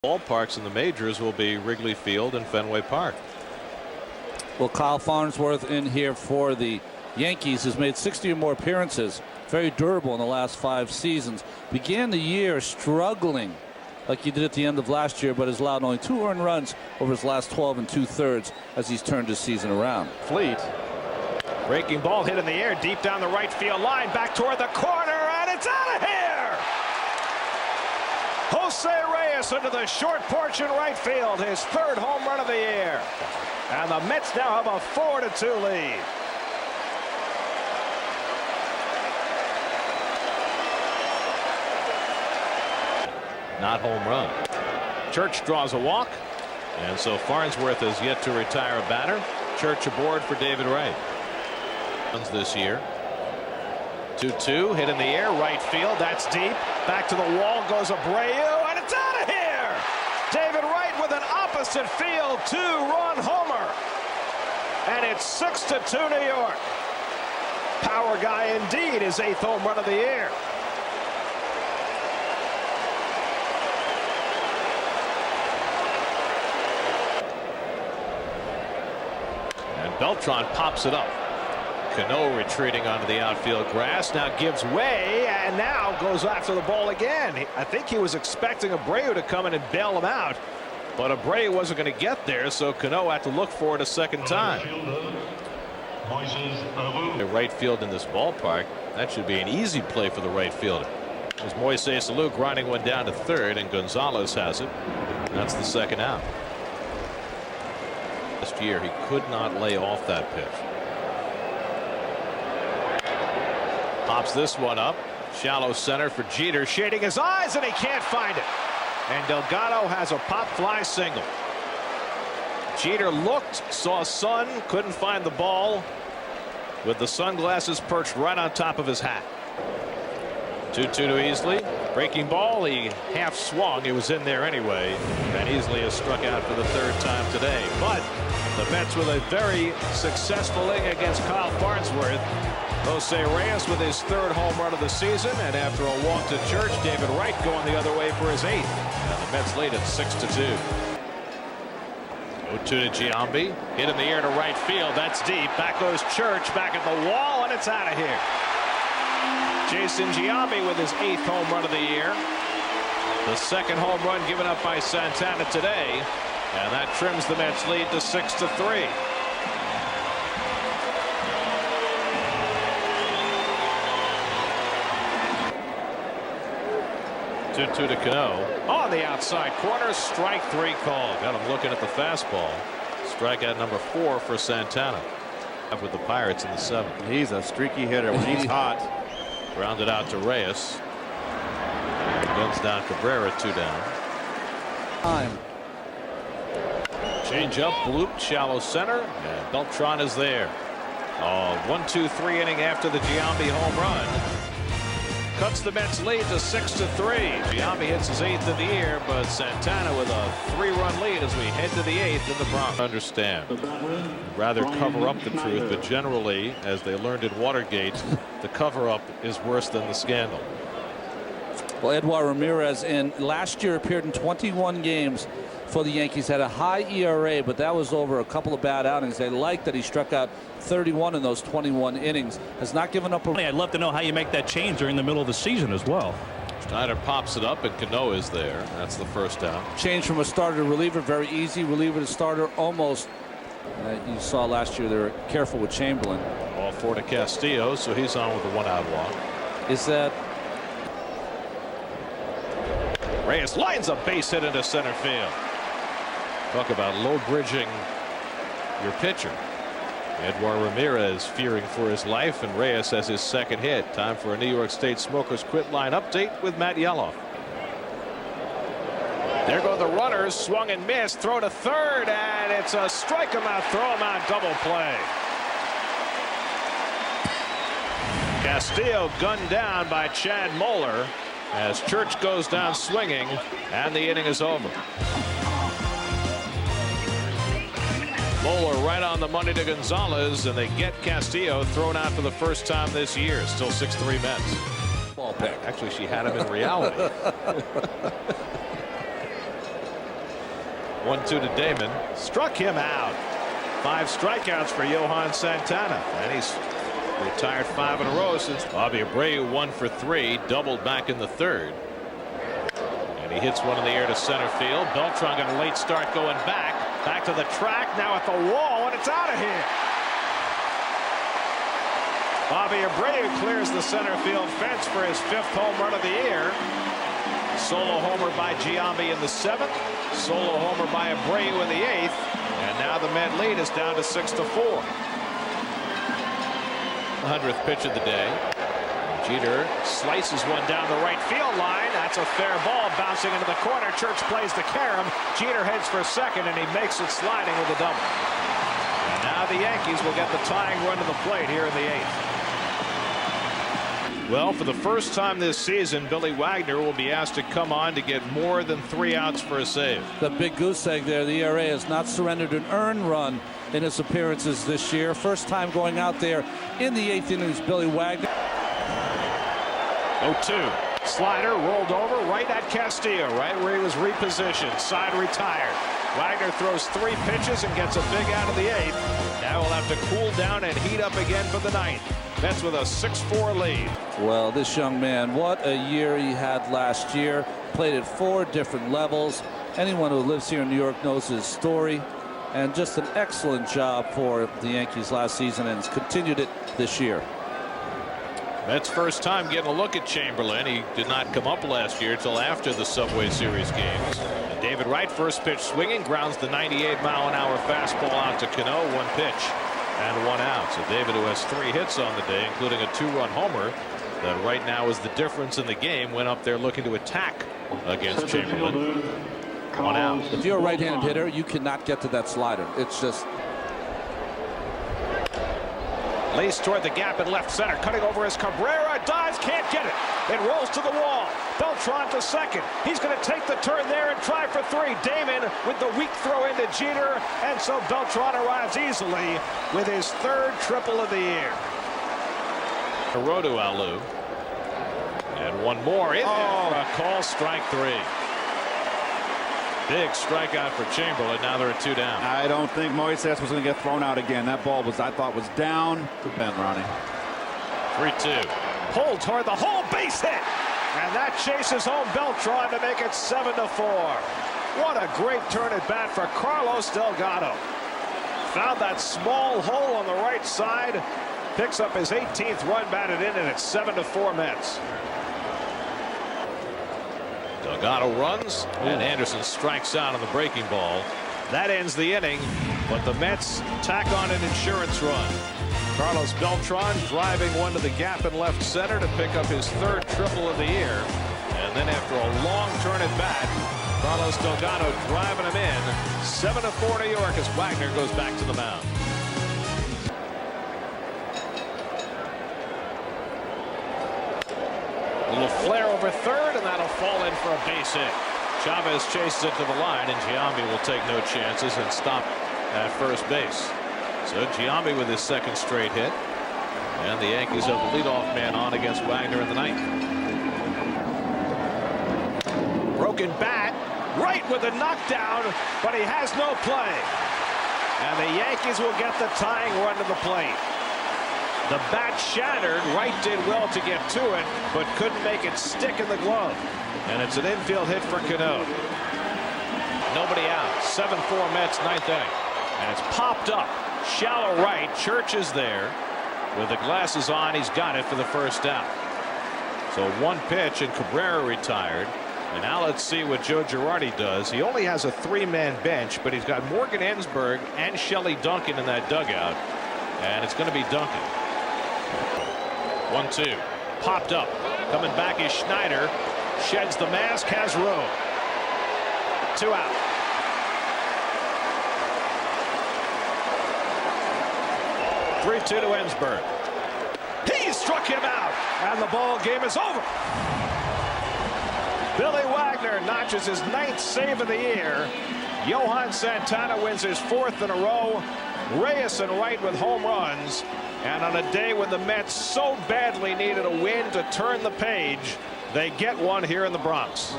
Ballparks in the majors will be Wrigley Field and Fenway Park. Well, Kyle Farnsworth in here for the Yankees has made 60 or more appearances. Very durable in the last 5 seasons. Began the year struggling like he did at the end of last year, but has allowed only 2 earned runs over his last 12 2/3 as he's turned his season around. Fleet. Breaking ball hit in the air deep down the right field line, back toward the corner, and it's out of here! Jose Reyes into the short porch in right field, his 3rd home run of the year. And the Mets now have a 4-2 lead. Not home run. Church draws a walk, and so Farnsworth has yet to retire a batter. Church aboard for David Wright. Runs this year. 2-2 hit in the air, right field. That's deep. Back to the wall goes Abreu, and it's out of here. David Wright with an opposite field 2-run homer, and it's 6-2 New York. Power guy indeed, his 8th home run of the year. And Beltran pops it up. Cano retreating onto the outfield grass, now gives way and now goes after the ball again. I think he was expecting Abreu to come in and bail him out, but Abreu wasn't going to get there, so Cano had to look for it a second time. The right field in this ballpark, that should be an easy play for the right fielder. As Moises Alou grinding one down to 3rd, and Gonzalez has it. That's the 2nd out. Last year he could not lay off that pitch. Pops this one up. Shallow center for Jeter, shading his eyes, and he can't find it. And Delgado has a pop fly single. Jeter looked, saw sun, couldn't find the ball with the sunglasses perched right on top of his hat. 2-2 to Easley. Breaking ball, he half swung. It was in there anyway. And Easley has struck out for the 3rd time today. But the Mets with a very successful inning against Kyle Farnsworth. Jose Reyes with his 3rd home run of the season, and after a walk to Church, David Wright going the other way for his 8th. And the Mets lead at 6-2. 0-2 to Giambi, hit in the air to right field. That's deep. Back goes Church, back at the wall, and it's out of here. Jason Giambi with his 8th home run of the year. The 2nd home run given up by Santana today, and that trims the Mets lead to 6-3. 2-2 to Cano. On the outside corner, strike 3 called. Got him looking at the fastball. Strikeout number 4 for Santana. Up with the Pirates in the 7th. He's a streaky hitter when he's hot. Grounded out to Reyes. Guns down Cabrera, 2 down. Time. Change up, looped, shallow center, and Beltran is there. 1-2-3 inning after the Giambi home run. Cuts the Mets lead to 6-3. Giambi hits his 8th of the year, but Santana with a 3-run lead as we head to the 8th in the Bronx. Understand. Rather cover up the truth, but generally, as they learned in Watergate, the cover-up is worse than the scandal. Well, Edouard Ramirez last year appeared in 21 games for the Yankees, had a high ERA, but that was over a couple of bad outings. They liked that he struck out 31 in those 21 innings. Has not given up a... I'd love to know how you make that change during the middle of the season as well. Schneider pops it up, and Cano is there. That's the 1st out. Change from a starter to reliever, very easy. Reliever to starter, almost. You saw last year they were careful with Chamberlain. All 4 to Castillo, so he's on with a 1-out walk. Is that... Reyes lines a base hit into center field. Talk about low bridging your pitcher. Edouard Ramirez fearing for his life, and Reyes has his 2nd hit. Time for a New York State Smokers Quit line update with Matt Yeloff. There go the runners, swung and missed, throw to 3rd, and it's a strike him out, throw him out, double play. Castillo gunned down by Chad Moeller as Church goes down swinging, and the inning is over. Moeller right on the money to Gonzalez, and they get Castillo thrown out for the 1st time this year. Still 6-3 Mets. Ball pick. Actually, she had him in reality. 1-2 to Damon. Struck him out. 5 strikeouts for Johan Santana, and he's retired 5 in a row since. Bobby Abreu 1 for 3, doubled back in the third, and he hits one in the air to center field. Beltran got a late start going back to the track, now at the wall, and it's out of here. Bobby Abreu clears the center field fence for his 5th home run of the year. Solo homer by Giambi in the 7th. Solo homer by Abreu in the 8th. And now the Met lead is down to 6-4. 100th pitch of the day. Jeter slices one down the right field line. That's a fair ball bouncing into the corner. Church plays the carom. Jeter heads for second, and he makes it sliding with a double. And now the Yankees will get the tying run to the plate here in the 8th. Well, for the first time this season, Billy Wagner will be asked to come on to get more than 3 outs for a save. The big goose egg there. The ERA has not surrendered an earned run in his appearances this year. First time going out there in the 8th inning is Billy Wagner. 0-2. Slider rolled over right at Castillo, right where he was repositioned. Side retired. Wagner throws 3 pitches and gets a big out of the 8th. Now we'll have to cool down and heat up again for the 9th. Mets with a 6-4 lead. Well, this young man, what a year he had last year. Played at 4 different levels. Anyone who lives here in New York knows his story. And just an excellent job for the Yankees last season, and has continued it this year. Mets first time getting a look at Chamberlain. He did not come up last year until after the Subway Series games. And David Wright, first pitch swinging, grounds the 98-mile-an-hour fastball out to Cano. 1 pitch and 1 out. So David, who has 3 hits on the day, including a 2-run homer, that right now is the difference in the game, went up there looking to attack against Chamberlain. 1 out. If you're a right-handed hitter, you cannot get to that slider. It's just. Lays toward the gap in left center, cutting over his Cabrera, dives, can't get it. It rolls to the wall. Beltran to second. He's going to take the turn there and try for 3. Damon with the weak throw into Jeter, and so Beltran arrives easily with his 3rd triple of the year. Hiroto Alu, and 1 more in there for a call, strike 3. Big strikeout for Chamberlain. Now they're at 2 down. I don't think Moises was going to get thrown out again. That ball was, I thought, was down to Ben, Ronnie. 3-2. Pulled toward the hole, base hit, and that chases home Beltran to make it 7-4. What a great turn at bat for Carlos Delgado. Found that small hole on the right side, picks up his 18th run batted in, and it's 7-4 Mets. Delgado runs, and Anderson strikes out on the breaking ball. That ends the inning, but the Mets tack on an insurance run. Carlos Beltran driving one to the gap in left center to pick up his 3rd triple of the year. And then after a long turn at bat, Carlos Delgado driving him in. 7-4 New York as Wagner goes back to the mound. A little flare over third, and that'll fall in for a base hit. Chavez chases it to the line, and Giambi will take no chances and stop at first base. So Giambi with his 2nd straight hit, and the Yankees have the leadoff man on against Wagner in the 9th. Broken bat, right with a knockdown, but he has no play. And the Yankees will get the tying run to the plate. The bat shattered. Wright did well to get to it, but couldn't make it stick in the glove. And it's an infield hit for Cano. Nobody out. 7-4 Mets, 9th inning. And it's popped up. Shallow right. Church is there. With the glasses on, he's got it for the first out. So 1 pitch, and Cabrera retired. And now let's see what Joe Girardi does. He only has a 3-man bench, but he's got Morgan Ensberg and Shelley Duncan in that dugout. And it's going to be Duncan. 1-2. Popped up. Coming back is Schneider. Sheds the mask, has room. 2 out. Three-2 to Ensberg. He struck him out, and the ball game is over. Billy Wagner notches his 9th save of the year. Johan Santana wins his 4th in a row. Reyes and Wright with home runs. And on a day when the Mets so badly needed a win to turn the page, they get one here in the Bronx.